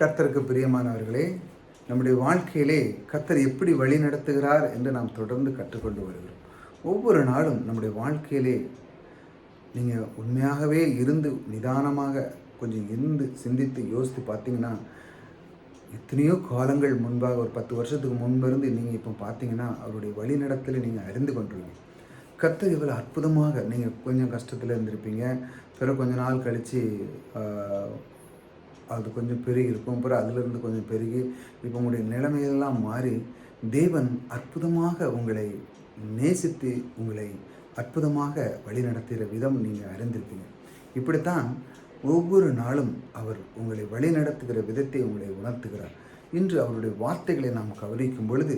கர்த்தருக்கு பிரியமானவர்களே, நம்முடைய வாழ்க்கையிலே கர்த்தர் எப்படி வழி நடத்துகிறார் என்று நாம் தொடர்ந்து கற்றுக்கொண்டு வருகிறோம். ஒவ்வொரு நாளும் நம்முடைய வாழ்க்கையிலே நீங்கள் உண்மையாகவே இருந்து நிதானமாக கொஞ்சம் இருந்து சிந்தித்து யோசித்து பார்த்தீங்கன்னா, எத்தனையோ காலங்கள் முன்பாக ஒரு 10 வருஷத்துக்கு முன்பிருந்து நீங்கள் இப்போ பார்த்தீங்கன்னா அவருடைய வழி நடத்தலை நீங்கள் அறிந்து கொண்டிருக்கீங்க. கர்த்தர் இவ்வளோ அற்புதமாக நீங்கள் கொஞ்சம் கஷ்டத்தில் இருந்திருப்பீங்க, பிறகு கொஞ்ச நாள் கழித்து அது கொஞ்சம் பெருகி இருக்கும், பிறகு அதிலிருந்து கொஞ்சம் பெருகி இப்போ உங்களுடைய நிலைமையெல்லாம் மாறி தேவன் அற்புதமாக உங்களை நேசித்து உங்களை அற்புதமாக வழி நடத்துகிற விதம் நீங்கள் அறிந்திருப்பீங்க. இப்படித்தான் ஒவ்வொரு நாளும் அவர் உங்களை வழி நடத்துகிற விதத்தை உங்களை உணர்த்துகிறார். இன்று அவருடைய வார்த்தைகளை நாம் கவனிக்கும் பொழுது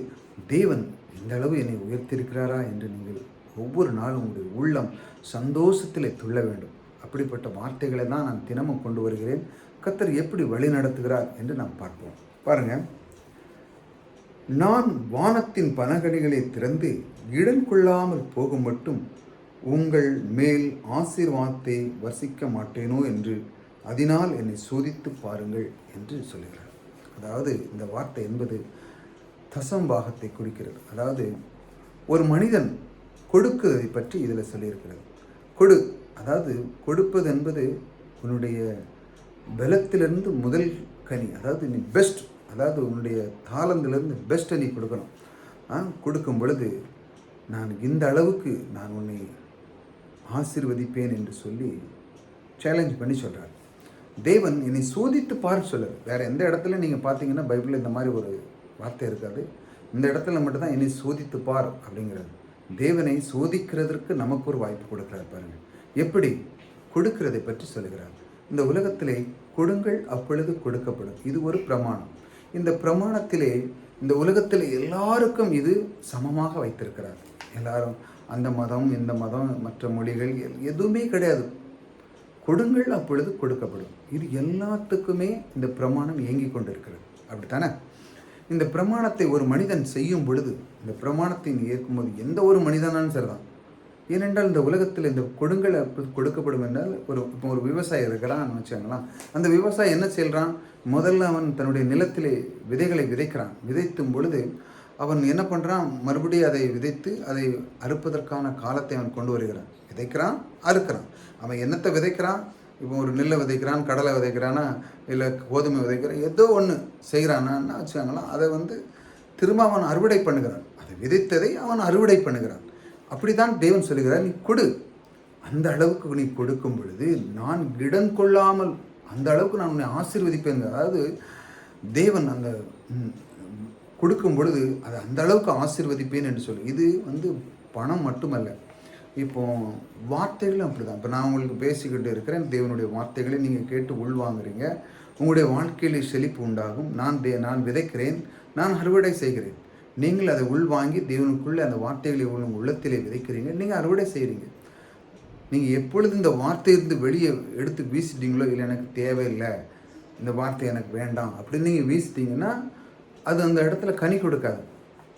தேவன் இந்த அளவு என்னை உயர்த்தியிருக்கிறாரா என்று நீங்கள் ஒவ்வொரு நாளும் உங்களுடைய உள்ளம் சந்தோஷத்தில் துள்ள வேண்டும். அப்படிப்பட்ட வார்த்தைகளை தான் நான் தினமும் கொண்டு வருகிறேன். கர்த்தர் எப்படி வழி நடத்துகிறார் என்று நாம் பார்ப்போம். பாருங்கள், நான் வானத்தின் பனகடிகளை திறந்து இடம் கொள்ளாமல் போகும் மட்டும் உங்கள் மேல் ஆசீர்வாதத்தை வர்சிக்க மாட்டேனோ என்று அதனால் என்னை சோதித்து பாருங்கள் என்று சொல்கிறார். அதாவது இந்த வார்த்தை என்பது தசம்பாகத்தை குறிக்கிறது. அதாவது ஒரு மனிதன் கொடுக்கிறதை பற்றி இதில் சொல்லியிருக்கிறது. அதாவது கொடுப்பது என்பது உன்னுடைய பலத்திலிருந்து முதல் கனி, அதாவது நீ பெஸ்ட், அதாவது உன்னுடைய தாளந்திலிருந்து பெஸ்ட்டை நீ கொடுக்கணும். கொடுக்கும் பொழுது நான் இந்த அளவுக்கு நான் உன்னை ஆசீர்வதிப்பேன் என்று சொல்லி சேலஞ்ச் பண்ணி சொல்கிறார். தேவன் என்னை சோதித்து பார் சொல்லுது. வேறு எந்த இடத்துல நீங்கள் பார்த்தீங்கன்னா பைபிளில் இந்த மாதிரி ஒரு வார்த்தை இருக்காது. இந்த இடத்துல மட்டும்தான் என்னை சோதித்து பார் அப்படிங்கிறது. தேவனை சோதிக்கிறதற்கு நமக்கு ஒரு வாய்ப்பு கொடுக்குறார். பாருங்கள் எப்படி கொடுக்கிறதை பற்றி சொல்லுகிறார். இந்த உலகத்திலே கொடுங்கள் அப்பொழுது கொடுக்கப்படும், இது ஒரு பிரமாணம். இந்த பிரமாணத்திலே இந்த உலகத்தில் எல்லாருக்கும் இது சமமாக வைத்திருக்கிறார். எல்லாரும் அந்த மதம் இந்த மதம் மற்ற மொழிகள் எதுவுமே கிடையாது. கொடுங்கள் அப்பொழுது கொடுக்கப்படும், இது எல்லாத்துக்குமே இந்த பிரமாணம் இயங்கி கொண்டிருக்கிறது. அப்படித்தானே? இந்த பிரமாணத்தை ஒரு மனிதன் செய்யும் பொழுது, இந்த பிரமாணத்தை ஏற்கும்போது எந்த ஒரு மனிதனாலும் சரிதான். ஏனென்றால் இந்த உலகத்தில் இந்த கொடுங்கள் கொடுக்கப்படும் என்றால் இப்போ ஒரு விவசாயி இருக்கிறான்னு வச்சுக்கோங்களேன். அந்த விவசாயி என்ன செய்கிறான்? முதல்ல அவன் தன்னுடைய நிலத்திலே விதைகளை விதைக்கிறான். விதைத்தும் பொழுது அவன் என்ன பண்ணுறான்? மறுபடியும் அதை விதைத்து அதை அறுப்பதற்கான காலத்தை அவன் கொண்டு வருகிறான். விதைக்கிறான், அறுக்கிறான். அவன் என்னத்தை விதைக்கிறான்? இப்போ ஒரு நெல்லை விதைக்கிறான், கடலை விதைக்கிறானா, இல்லை கோதுமை விதைக்கிறான், ஏதோ ஒன்று செய்கிறான்னா வச்சுக்கோங்களேன். அதை திரும்ப அவன் அறுவடை பண்ணுகிறான். அதை விதைத்ததை அவன் அறுவடை பண்ணுகிறான். அப்படித்தான் தேவன் சொல்லுகிறார், நீ கொடு. அந்த அளவுக்கு நீ கொடுக்கும் பொழுது நான் இடம் கொள்ளாமல் அந்த அளவுக்கு நான் உன்னை ஆசீர்வதிப்பேன். அதாவது தேவன் அந்த கொடுக்கும் பொழுது அதை அந்த அளவுக்கு ஆசீர்வதிப்பேன் என்று சொல்லு. இது பணம் மட்டுமல்ல, இப்போ வார்த்தைகளும் அப்படி தான். இப்போ நான் உங்களுக்கு பேசிக்கிட்டு இருக்கிறேன், தேவனுடைய வார்த்தைகளை நீங்கள் கேட்டு உள்வாங்குறீங்க. உங்களுடைய வாழ்க்கையிலே செழிப்பு உண்டாகும். நான் விதைக்கிறேன், நான் அறுவடை செய்கிறேன். நீங்கள் அதை உள்வாங்கி தேவனுக்குள்ளே அந்த வார்த்தைகளை உங்கள் உள்ளத்திலே விதைக்கிறீங்க, நீங்கள் அறுவடை செய்கிறீங்க. நீங்கள் எப்பொழுது இந்த வார்த்தையிலிருந்து வெளியே எடுத்து வீசிட்டீங்களோ, இல்லை எனக்கு தேவையில்லை, இந்த வார்த்தை எனக்கு வேண்டாம் அப்படின்னு நீங்கள் வீசிட்டீங்கன்னா அது அந்த இடத்துல கனி கொடுக்காது.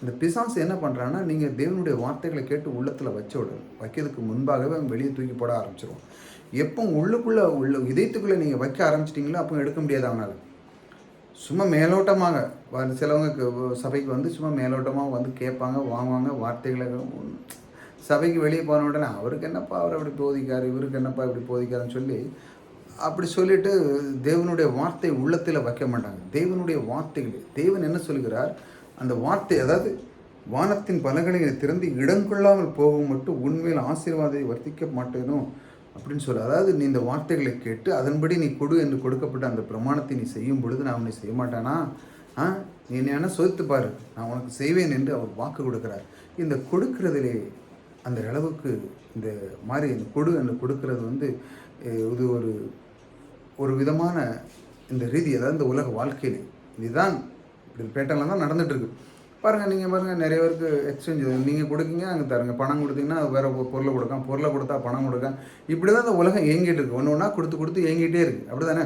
இந்த பிசாசு என்ன பண்ணுறான்னா, நீங்கள் தேவனுடைய வார்த்தைகளை கேட்டு உள்ளத்தில் வைக்கிறதுக்கு முன்பாகவே அவன் வெளியே தூக்கி போட ஆரம்பிச்சிருவோம். எப்போ உள்ள இதயத்துக்குள்ளே நீங்கள் வைக்க ஆரம்பிச்சிட்டிங்களோ அப்போ எடுக்க முடியாது அவனால். சும்மா மேலோட்டமாக சிலவங்க சபைக்கு சும்மா மேலோட்டமாக கேட்பாங்க, வாங்குவாங்க வார்த்தைகளை. சபைக்கு வெளியே போன உடனே அவருக்கு என்னப்பா அவர் அப்படி போதிக்கார், இவருக்கு என்னப்பா இப்படி போதிக்காருன்னு சொல்லி அப்படி சொல்லிட்டு தேவனுடைய வார்த்தை உள்ளத்தில் வைக்க மாட்டாங்க. தேவனுடைய வார்த்தைகள், தேவன் என்ன சொல்கிறார்? அந்த வார்த்தை, அதாவது வானத்தின் பலகணிகளை திறந்து இடங்கொள்ளாமல் போகும் மட்டும் உண்மையில் ஆசீர்வாதத்தை வர்த்திக்க மாட்டேனோ அப்படின்னு சொல்லு. அதாவது நீ இந்த வார்த்தைகளை கேட்டு அதன்படி நீ கொடு என்று கொடுக்கப்பட்ட அந்த பிரமாணத்தை நீ செய்யும் பொழுது நான் உன்னை செய்ய மாட்டானா? நீ என்ன சோதித்து பாரு, நான் உனக்கு செய்வேன் என்று அவர் வாக்கு கொடுக்கிறார். இந்த கொடுக்கிறதிலே அந்த அளவுக்கு இந்த மாதிரி இந்த கொடு என்று கொடுக்கறது இது ஒரு விதமான இந்த ரீதி, அதாவது இந்த உலக வாழ்க்கையில் இதுதான் இப்படி பேட்டர்னில் தான் நடந்துகிட்ருக்கு. பாருங்கள், நீங்கள் பாருங்கள், நிறைய பேருக்கு எக்ஸ்சேஞ்ச் நீங்கள் கொடுக்கீங்க, அங்கே தருங்க. பணம் கொடுத்தீங்கன்னா வேறு பொருளை கொடுക്കാം, பொருளை கொடுத்தா பணம் கொடுക്കാം. இப்படி தான் இந்த உலகம் இயங்கிட்டு இருக்குது. ஒன்று ஒன்றா கொடுத்து இயங்கிட்டே இருக்குது. அப்படி தானே?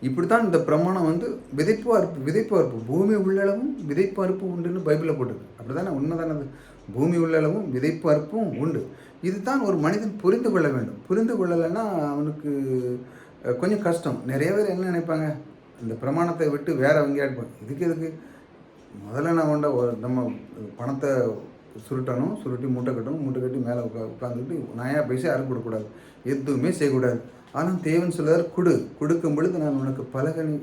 இப்படித்தான் இந்த பிரமாணம் விதைப்பு அறுப்பு பூமி உள்ளளவும் விதைப்பு அறுப்பு உண்டுன்னு பைபிளில் போட்டுருக்கு. அப்படி தானே? உண்மைதானே? அது பூமி உள்ளளவும் விதைப்பு அறுப்பும் உண்டு. இதுதான் ஒரு மனிதன் புரிந்து கொள்ள வேண்டும். புரிந்து கொள்ளலைன்னா அவனுக்கு கொஞ்சம் கஷ்டம். நிறைய பேர் என்ன நினைப்பாங்க, இந்த பிரமாணத்தை விட்டு வேற எங்கேயாட்டு இதுக்கு முதல்ல நம்ம பணத்தை சுருட்டி மூட்டை கட்டணும், மூட்டை கட்டி மேலே உட்காந்துக்கிட்டு நாயா பைசா யாரும் கொடுக்கக்கூடாது, எதுவுமே செய்யக்கூடாது. ஆனால் தேவன் சொல்லுவார், கொடுக்கும் பொழுது நான் உனக்கு பலகனி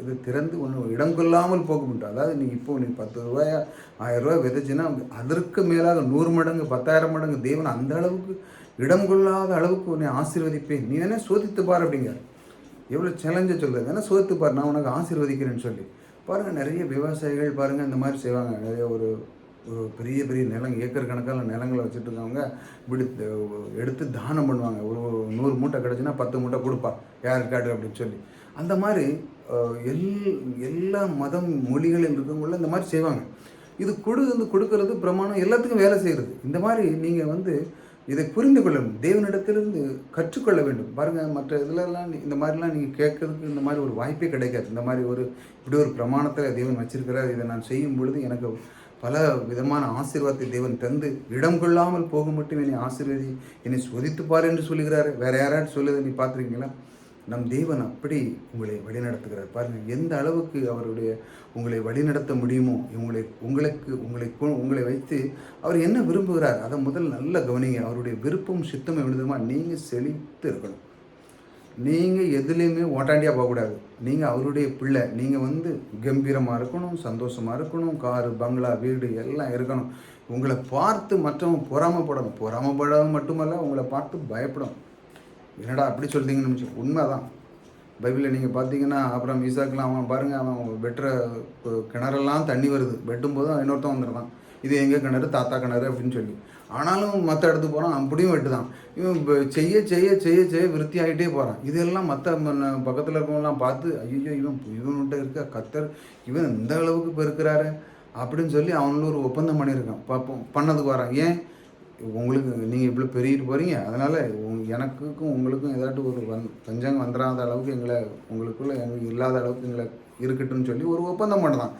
இது திறந்து ஒன்று இடம் கொள்ளாமல் போக முடியும். அதாவது நீ 10 ரூபாயா 1000 ரூபாய் விதைச்சின்னா அதற்கு மேலாக 100 மடங்கு 10,000 மடங்கு தேவன் அந்த அளவுக்கு இடம் கொள்ளாத அளவுக்கு உன்னை ஆசீர்வதிப்பேன், நீ வேணா சோதித்து பார் அப்படிங்க. எவ்வளோ சேலஞ்சை சொல்லுது, வேணா சோதித்து பார், நான் உனக்கு ஆசீர்வதிக்கிறேன்னு சொல்லி. பாருங்கள், நிறைய விவசாயிகள் பாருங்கள் இந்த மாதிரி செய்வாங்க. நிறைய ஒரு பெரிய பெரிய நிலம், ஏக்கர் கணக்கான நிலங்களை வச்சுட்டு இருக்கவங்க இப்படி எடுத்து தானம் பண்ணுவாங்க. ஒரு 100 மூட்டை கிடச்சுன்னா 10 மூட்டை கொடுப்பா யார் காட்டு அப்படின்னு சொல்லி. அந்த மாதிரி எல்லா மதம் மொழிகளில் இருக்கவங்கள இந்த மாதிரி செய்வாங்க. இது கொடுக்கறது பிரமாணம் எல்லாத்துக்கும் வேலை செய்கிறது. இந்த மாதிரி நீங்கள் இதை புரிந்து கொள்ளணும், தேவனிடத்திலிருந்து கற்றுக்கொள்ள வேண்டும். பாருங்கள், மற்ற இதிலெல்லாம் இந்த மாதிரிலாம் நீங்கள் கேட்கறதுக்கு இந்த மாதிரி ஒரு வாய்ப்பே கிடைக்காது. இந்த மாதிரி இப்படி ஒரு பிரமாணத்தை தேவன் வச்சிருக்கிறார், இதை நான் செய்யும் பொழுது எனக்கு பல விதமான ஆசீர்வாதத்தை தேவன் தந்து இடம் கொள்ளாமல் போக மட்டும் என்னை ஆசீர்வதி, என்னை சோதித்துப்பார் என்று சொல்லுகிறாரு. வேறு யாராவது சொல்லுது நீ பார்த்துருக்கீங்களா? நம் தேவன் அப்படி உங்களை வழிநடத்துகிறார். பாருங்கள், எந்த அளவுக்கு உங்களை வழிநடத்த முடியுமோ உங்களை வைத்து அவர் என்ன விரும்புகிறார் அதை முதல் நல்ல கவனிங்க. அவருடைய விருப்பம் சித்தம் விடுதமா நீங்கள் செழித்து இருக்கணும். நீங்கள் எதுலேயுமே ஓட்டாண்டியாக போகக்கூடாது. நீங்கள் அவருடைய பிள்ளை. நீங்கள் கம்பீரமாக இருக்கணும், சந்தோஷமாக இருக்கணும், காரு பங்களா வீடு எல்லாம் இருக்கணும். உங்களை பார்த்து மற்றவங்க பொறாமப்படாத மட்டுமல்ல, உங்களை பார்த்து பயப்படும். என்னடா அப்படி சொல்லிட்டீங்கன்னு நினச்சி உண்மைதான். பைபிளில் நீங்கள் பார்த்தீங்கன்னா அப்புறம் ஈசாக்கெலாம் அவன் பாருங்கள், அவன் வெட்டுற கிணறெல்லாம் தண்ணி வருது, வெட்டும் போதும் இன்னொருத்தன் வந்துடுறான், இது எங்கள் கிணறு தாத்தா கிணறு அப்படின்னு சொல்லி. ஆனாலும் மற்ற இடத்துக்கு போகிறான், அப்படியும் வெட்டுதான். இவன் செய்ய செய்ய செய்ய செய்ய விருத்தி ஆகிட்டே போகிறான். இதெல்லாம் மற்ற பக்கத்தில் இருக்கவங்களாம் பார்த்து ஐயோ இவன்கிட்ட இருக்க கத்தர் இவன் இந்த அளவுக்கு இப்போ இருக்கிறாரு அப்படின்னு சொல்லி அவனுள்ள ஒரு ஒப்பந்தம் பண்ணியிருக்கான். பண்ணதுக்கு வரான். ஏன் உங்களுக்கு நீங்கள் இவ்வளோ பெருகிட்டு போகிறீங்க, அதனால் எனக்கும் உங்களுக்கும் ஏதாட்டும் ஒரு பஞ்சம் வந்துடாத அளவுக்கு உங்களுக்குள்ள எங்களுக்கு இல்லாத அளவுக்கு எங்களை இருக்கட்டும்னு சொல்லி ஒரு ஒப்பந்தம் பண்ணுறான்.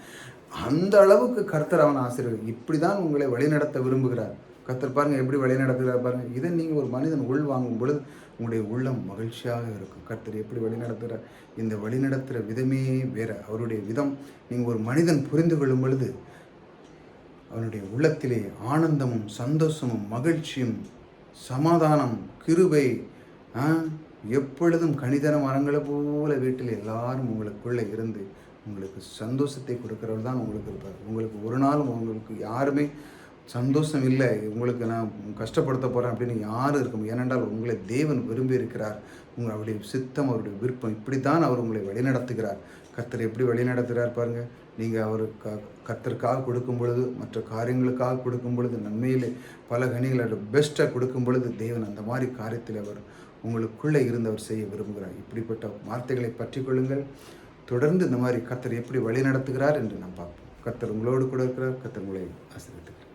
அந்த அளவுக்கு கர்த்தர் அவன் ஆசீர்வதி. இப்படி தான் உங்களை வழிநடத்த விரும்புகிறார் கர்த்தர். பாருங்கள் எப்படி வழிநடத்துகிறார் பாருங்கள். இதை நீங்கள் ஒரு மனிதன் வாங்கும் பொழுது உங்களுடைய உள்ளம் மகிழ்ச்சியாக இருக்கும். கர்த்தர் எப்படி வழிநடத்துகிறார், இந்த வழிநடத்துகிற விதமே வேறு. அவருடைய விதம் நீங்கள் ஒரு மனிதன் புரிந்து கொள்ளும் பொழுது அவனுடைய உள்ளத்திலே ஆனந்தமும் சந்தோஷமும் மகிழ்ச்சியும் சமாதானம் கிருபை, எப்பொழுதும் கனிதன மரங்களை போல வீட்டில் எல்லாரும் உங்களுக்குள்ளே இருந்து உங்களுக்கு சந்தோஷத்தை கொடுக்குறவர் தான் உங்களுக்கு இருப்பார். உங்களுக்கு ஒரு நாளும் உங்களுக்கு யாருமே சந்தோஷம் இல்லை, உங்களுக்கு நான் கஷ்டப்படுத்த போகிறேன் அப்படின்னு யாரும் இருக்கும். ஏனென்றால் உங்களை தேவன் விரும்பி இருக்கிறார். அவருடைய சித்தம், அவருடைய விருப்பம், இப்படி தான் அவர் உங்களை வழிநடத்துகிறார். கர்த்தர் எப்படி வழிநடத்துகிறார் பாருங்கள். நீங்கள் அவர் கர்த்தருக்காக கொடுக்கும் பொழுது, மற்ற காரியங்களுக்காக கொடுக்கும் பொழுது, நன்மையிலே பல கனிகளை பெஸ்ட்டாக கொடுக்கும் பொழுது தேவன் அந்த மாதிரி காரியத்தில் அவர் உங்களுக்குள்ளே இருந்து அவர் செய்ய விரும்புகிறார். இப்படிப்பட்ட வார்த்தைகளை பற்றி கொள்ளுங்கள். தொடர்ந்து இந்த மாதிரி கர்த்தர் எப்படி வழி நடத்துகிறார் என்று நாம் பார்ப்போம். கர்த்தர் உங்களோடு கூட இருக்கிறார். கர்த்தர் உங்களை ஆசீர்வதிக்கிறார்.